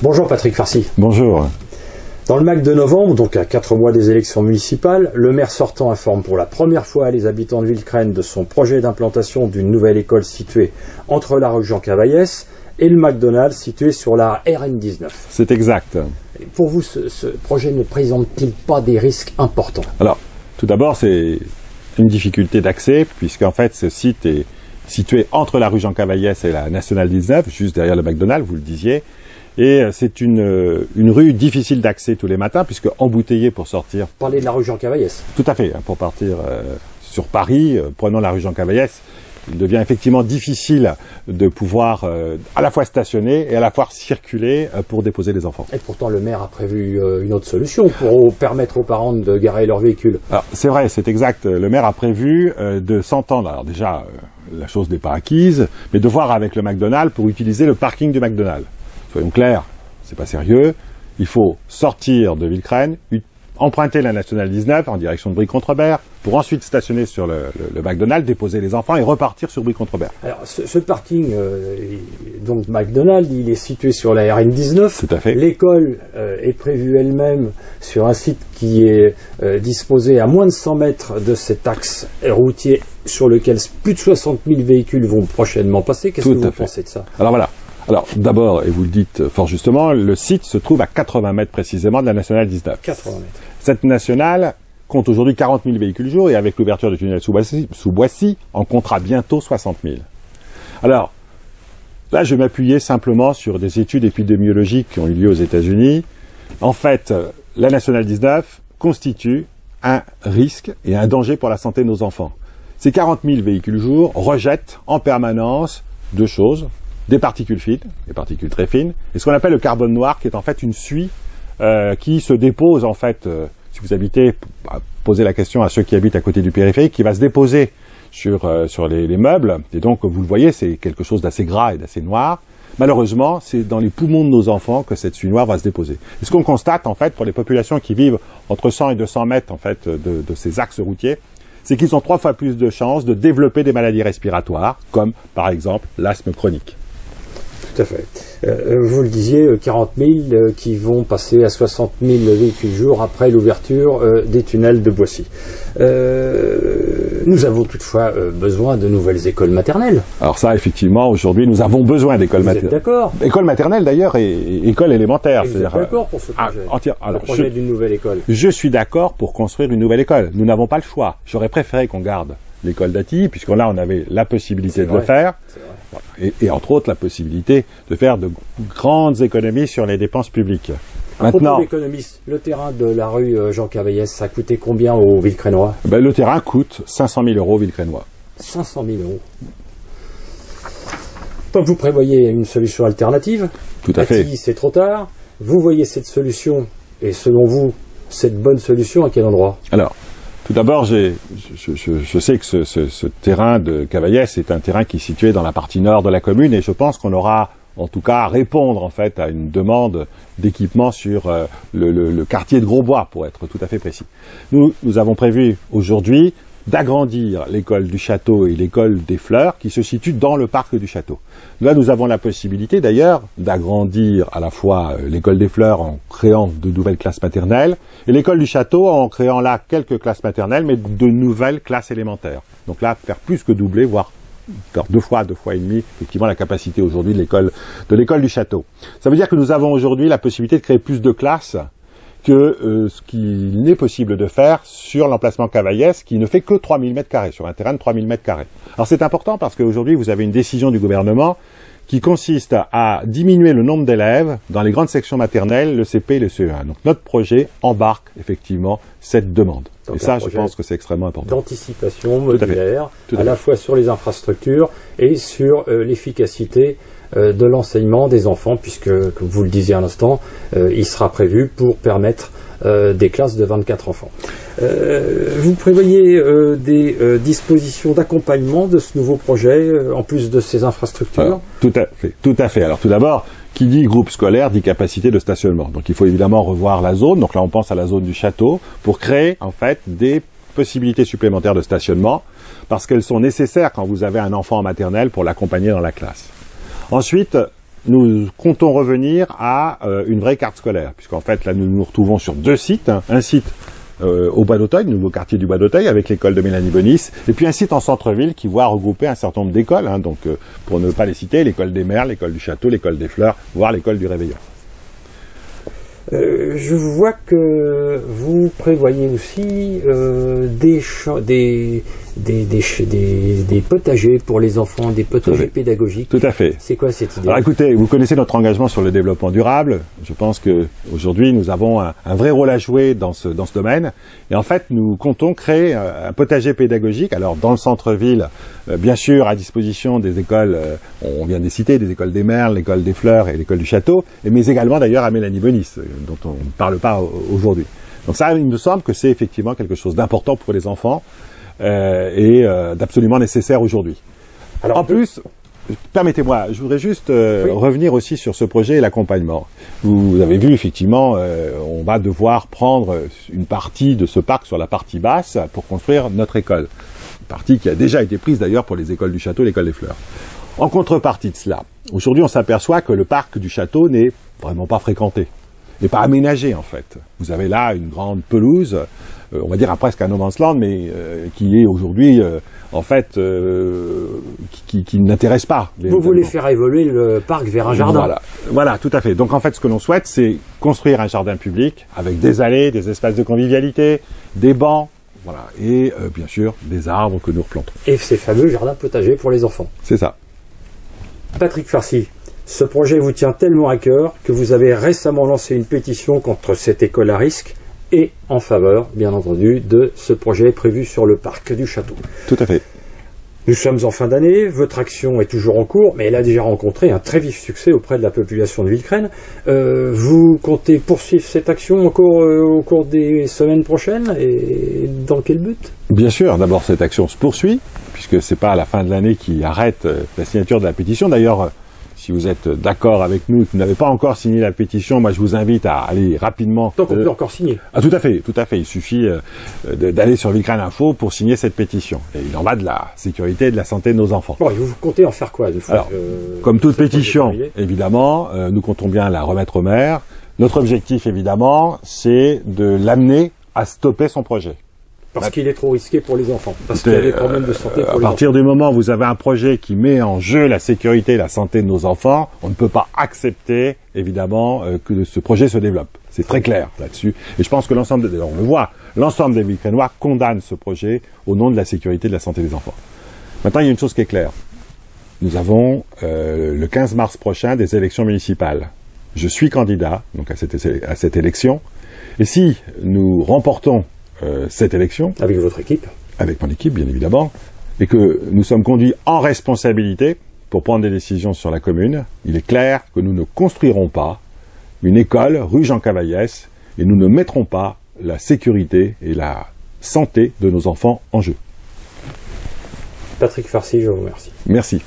Bonjour Patrick Farcy. Bonjour. Dans le MAC de novembre, donc à 4 mois des élections municipales, le maire sortant informe pour la première fois les habitants de Villecresnes de son projet d'implantation d'une nouvelle école située entre la rue Jean Cavaillès et le McDonald's situé sur la RN19. C'est exact. Et pour vous, ce projet ne présente-t-il pas des risques importants? Alors, tout d'abord, c'est une difficulté d'accès, puisqu'en fait, ce site est situé entre la rue Jean Cavaillès et la Nationale 19, juste derrière le McDonald's, vous le disiez. Et c'est une rue difficile d'accès tous les matins, puisque embouteillée pour sortir. Parlez de la rue Jean Cavaillès. Tout à fait. Pour partir sur Paris, prenons la rue Jean Cavaillès, il devient effectivement difficile de pouvoir à la fois stationner et à la fois circuler pour déposer les enfants. Et pourtant, le maire a prévu une autre solution pour permettre aux parents de garer leur véhicule. Alors, c'est vrai, c'est exact. Le maire a prévu de s'entendre. Alors déjà, la chose n'est pas acquise, mais de voir avec le McDonald's pour utiliser le parking du McDonald's. Soyons clairs, c'est pas sérieux. Il faut sortir de Villecresnes, emprunter la Nationale 19 en direction de Brie-Contrebert, pour ensuite stationner sur le McDonald's, déposer les enfants et repartir sur Brie-Contrebert. Alors, ce parking, donc McDonald's, il est situé sur la RN19. Tout à fait. L'école est prévue elle-même sur un site qui est disposé à moins de 100 mètres de cet axe routier sur lequel plus de 60 000 véhicules vont prochainement passer. Qu'est-ce que vous pensez de ça? Alors voilà. Alors d'abord, et vous le dites fort justement, le site se trouve à 80 mètres précisément de la Nationale 19. 80 mètres. Cette nationale compte aujourd'hui 40 000 véhicules jour et avec l'ouverture du tunnel sous Boissy, en comptera bientôt 60 000. Alors, là je vais m'appuyer simplement sur des études épidémiologiques qui ont eu lieu aux États-Unis. En fait, la Nationale 19 constitue un risque et un danger pour la santé de nos enfants. Ces 40 000 véhicules jour rejettent en permanence deux choses. Des particules fines, des particules très fines, et ce qu'on appelle le carbone noir, qui est en fait une suie qui se dépose en fait, si vous habitez, posez la question à ceux qui habitent à côté du périphérique, qui va se déposer sur les meubles, et donc vous le voyez, c'est quelque chose d'assez gras et d'assez noir. Malheureusement, c'est dans les poumons de nos enfants que cette suie noire va se déposer. Et ce qu'on constate en fait pour les populations qui vivent entre 100 et 200 mètres en fait de ces axes routiers, c'est qu'ils ont 3 fois plus de chances de développer des maladies respiratoires, comme par exemple l'asthme chronique. Tout à fait. Vous le disiez, 40 000 qui vont passer à 60 000 véhicules jour après l'ouverture des tunnels de Boissy. Nous avons toutefois besoin de nouvelles écoles maternelles. Alors ça, effectivement, aujourd'hui, nous avons besoin d'écoles maternelles. Vous êtes d'accord? École maternelle, d'ailleurs, et école élémentaire. Vous êtes d'accord pour ce projet? Alors, le projet d'une nouvelle école. Je suis d'accord pour construire une nouvelle école. Nous n'avons pas le choix. J'aurais préféré qu'on garde l'école d'Attilly, puisque là, on avait la possibilité de le faire. Et entre autres, la possibilité de faire de grandes économies sur les dépenses publiques. Maintenant, l'économiste, le terrain de la rue Jean Cavaillès, ça a coûté combien aux Villecresnois? Le terrain coûte 500 000 € aux Villecresnois. 500 000 €. Donc vous prévoyez une solution alternative. Tout à fait. C'est trop tard. Vous voyez cette solution, et selon vous, cette bonne solution, à quel endroit? Alors, tout d'abord, je sais que ce terrain de Cavaillès est un terrain qui est situé dans la partie nord de la commune et je pense qu'on aura en tout cas à répondre en fait à une demande d'équipement sur le quartier de Grosbois pour être tout à fait précis. Nous avons prévu aujourd'hui d'agrandir l'école du château et l'école des fleurs qui se situent dans le parc du château. Là, nous avons la possibilité d'ailleurs d'agrandir à la fois l'école des fleurs en créant de nouvelles classes maternelles et l'école du château en créant là quelques classes maternelles mais de nouvelles classes élémentaires. Donc là, faire plus que doubler, voire 2 fois et demi, effectivement, la capacité aujourd'hui de l'école du château. Ça veut dire que nous avons aujourd'hui la possibilité de créer plus de classes que ce qu'il n'est possible de faire sur l'emplacement Cavaillès, qui ne fait que 3000 m², sur un terrain de 3000 m². Alors c'est important parce qu'aujourd'hui, vous avez une décision du gouvernement qui consiste à diminuer le nombre d'élèves dans les grandes sections maternelles, le CP et le CE1. Donc notre projet embarque effectivement cette demande. Donc, et ça, je pense que c'est extrêmement important. D'anticipation modulaire, à la fois sur les infrastructures et sur l'efficacité de l'enseignement des enfants, puisque, comme vous le disiez à l'instant, il sera prévu pour permettre des classes de 24 enfants. Vous prévoyez des dispositions d'accompagnement de ce nouveau projet, en plus de ces infrastructures? Alors, tout à fait. Alors tout d'abord, qui dit groupe scolaire dit capacité de stationnement. Donc il faut évidemment revoir la zone. Donc là, on pense à la zone du château pour créer en fait des possibilités supplémentaires de stationnement parce qu'elles sont nécessaires quand vous avez un enfant en maternelle pour l'accompagner dans la classe. Ensuite, nous comptons revenir à une vraie carte scolaire, puisqu'en fait, là, nous nous retrouvons sur 2 sites. Un site au Bois d'Auteuil, nouveau quartier du Bois d'Auteuil, avec l'école de Mélanie Bonis, et puis un site en centre-ville qui voit regrouper un certain nombre d'écoles, donc pour ne pas les citer, l'école des Merles, l'école du Château, l'école des Fleurs, voire l'école du Réveillon. Je vois que vous prévoyez aussi des potagers pour les enfants, des potagers pédagogiques. Tout à fait. C'est quoi cette idée? Alors écoutez, vous connaissez notre engagement sur le développement durable. Je pense que aujourd'hui nous avons un vrai rôle à jouer dans ce domaine. Et en fait, nous comptons créer un potager pédagogique. Alors dans le centre-ville, bien sûr, à disposition des écoles, on vient de les citer, des écoles des Merles, l'école des Fleurs et l'école du Château, mais également d'ailleurs à Mélanie Bonis, dont on ne parle pas aujourd'hui. Donc ça, il me semble que c'est effectivement quelque chose d'important pour les enfants et d'absolument nécessaire aujourd'hui. Alors en plus, permettez-moi, je voudrais juste revenir aussi sur ce projet et l'accompagnement. Vous avez vu, effectivement, on va devoir prendre une partie de ce parc sur la partie basse pour construire notre école. Une partie qui a déjà été prise d'ailleurs pour les écoles du Château et l'école des Fleurs. En contrepartie de cela, aujourd'hui on s'aperçoit que le parc du Château n'est vraiment pas fréquenté. Et pas aménagé en fait. Vous avez là une grande pelouse, on va dire presque un no man's land, mais qui est aujourd'hui en fait qui n'intéresse pas. Vous voulez faire évoluer le parc vers un jardin. Voilà, tout à fait. Donc en fait, ce que l'on souhaite, c'est construire un jardin public avec des allées, des espaces de convivialité, des bancs, voilà, et bien sûr des arbres que nous replantons. Et ces fameux jardins potagers pour les enfants. C'est ça. Patrick Farcy. Ce projet vous tient tellement à cœur que vous avez récemment lancé une pétition contre cette école à risque et en faveur, bien entendu, de ce projet prévu sur le parc du Château. Tout à fait. Nous sommes en fin d'année, votre action est toujours en cours, mais elle a déjà rencontré un très vif succès auprès de la population de Villecresnes. Vous comptez poursuivre cette action encore au cours des semaines prochaines et dans quel but? Bien sûr, d'abord cette action se poursuit, puisque c'est pas à la fin de l'année qui arrête la signature de la pétition. D'ailleurs, si vous êtes d'accord avec nous et que vous n'avez pas encore signé la pétition, moi je vous invite à aller rapidement... Donc on peut encore signer. Ah, tout à fait, tout à fait. Il suffit d'aller sur Villecresnes Info pour signer cette pétition. Et il en va de la sécurité et de la santé de nos enfants. Bon, et vous comptez en faire quoi? Alors, comme toute pétition, évidemment, nous comptons bien la remettre au maire. Notre objectif, évidemment, c'est de l'amener à stopper son projet. Parce qu'il est trop risqué pour les enfants. Parce qu'il y a des problèmes de santé pour les enfants. À partir du moment où vous avez un projet qui met en jeu la sécurité et la santé de nos enfants, on ne peut pas accepter, évidemment, que ce projet se développe. C'est très clair là-dessus. Et je pense que on le voit, l'ensemble des Villecresnois condamnent ce projet au nom de la sécurité et de la santé des enfants. Maintenant, il y a une chose qui est claire. Nous avons, le 15 mars prochain, des élections municipales. Je suis candidat, donc à cette élection. Et si nous remportons cette élection. Avec votre équipe? Avec mon équipe, bien évidemment. Et que nous sommes conduits en responsabilité pour prendre des décisions sur la commune. Il est clair que nous ne construirons pas une école rue Jean Cavaillès et nous ne mettrons pas la sécurité et la santé de nos enfants en jeu. Patrick Farcy, je vous remercie. Merci.